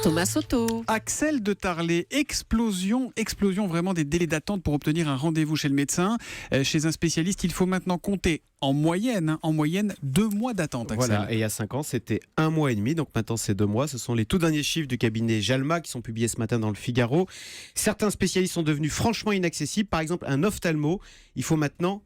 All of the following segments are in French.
Thomas Soto. Axel de Tarlet, explosion vraiment des délais d'attente pour obtenir un rendez-vous chez le médecin. Chez un spécialiste, il faut maintenant compter en moyenne 2 mois d'attente, Axel. Voilà, et il y a 5 ans, c'était 1 mois et demi, donc maintenant c'est 2 mois. Ce sont les tout derniers chiffres du cabinet Jalma qui sont publiés ce matin dans le Figaro. Certains spécialistes sont devenus franchement inaccessibles. Par exemple, un ophtalmo, il faut maintenant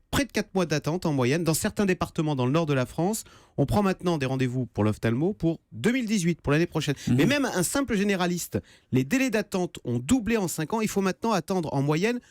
près de 4 mois d'attente en moyenne. Dans certains départements dans le nord de la France, on prend maintenant des rendez-vous pour l'ophtalmo pour 2018, pour l'année prochaine. Mais même un simple généraliste, les délais d'attente ont doublé en 5 ans. Il faut maintenant attendre en moyenne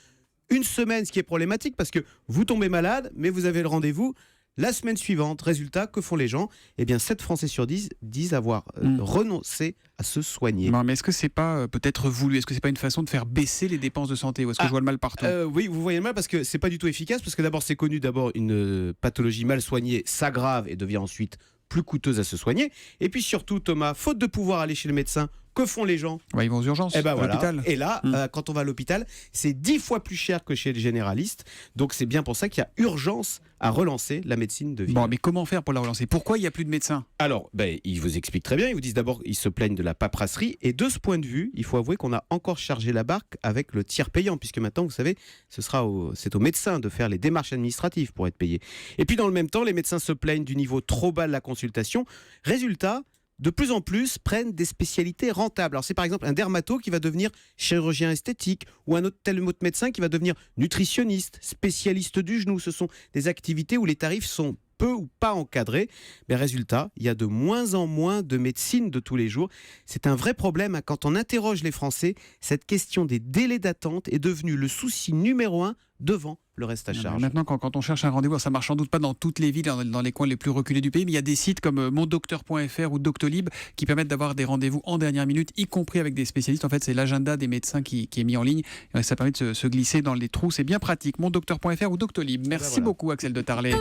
1 semaine, ce qui est problématique parce que vous tombez malade, mais vous avez le rendez-vous la semaine suivante. Résultat, que font les gens ? Eh bien, 7 Français sur 10 disent avoir renoncé à se soigner. Non, mais est-ce que c'est pas peut-être voulu ? Est-ce que c'est pas une façon de faire baisser les dépenses de santé ? Ou est-ce que je vois le mal partout ? Oui, vous voyez le mal parce que c'est pas du tout efficace. Parce que d'abord, c'est connu, une pathologie mal soignée s'aggrave et devient ensuite plus coûteuse à se soigner. Et puis surtout, Thomas, faute de pouvoir aller chez le médecin, que font les gens ? Ils vont aux urgences, à l'hôpital. Voilà. Et là, quand on va à l'hôpital, c'est 10 fois plus cher que chez le généraliste. Donc c'est bien pour ça qu'il y a urgence à relancer la médecine de ville. Bon, mais comment faire pour la relancer ? Pourquoi il n'y a plus de médecins ? Alors, ils vous expliquent très bien. Ils vous disent d'abord, ils se plaignent de la paperasserie. Et de ce point de vue, il faut avouer qu'on a encore chargé la barque avec le tiers payant. Puisque maintenant, vous savez, c'est au médecin de faire les démarches administratives pour être payé. Et puis dans le même temps, les médecins se plaignent du niveau trop bas de la consultation. Résultat, de plus en plus prennent des spécialités rentables. Alors c'est par exemple un dermato qui va devenir chirurgien esthétique ou un autre médecin qui va devenir nutritionniste, spécialiste du genou. Ce sont des activités où les tarifs sont peu ou pas encadrés. Mais résultat, il y a de moins en moins de médecine de tous les jours. C'est un vrai problème. Quand on interroge les Français, cette question des délais d'attente est devenue le souci numéro 1 devant le reste à charge. Maintenant, quand on cherche un rendez-vous, ça marche sans doute pas dans toutes les villes, dans les coins les plus reculés du pays, mais il y a des sites comme mondocteur.fr ou Doctolib qui permettent d'avoir des rendez-vous en dernière minute, y compris avec des spécialistes. En fait, c'est l'agenda des médecins qui est mis en ligne. Et ça permet de se glisser dans les trous. C'est bien pratique. Mondocteur.fr ou Doctolib. Merci beaucoup, Axel de Tarlet.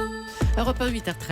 Europe 1, 8h13.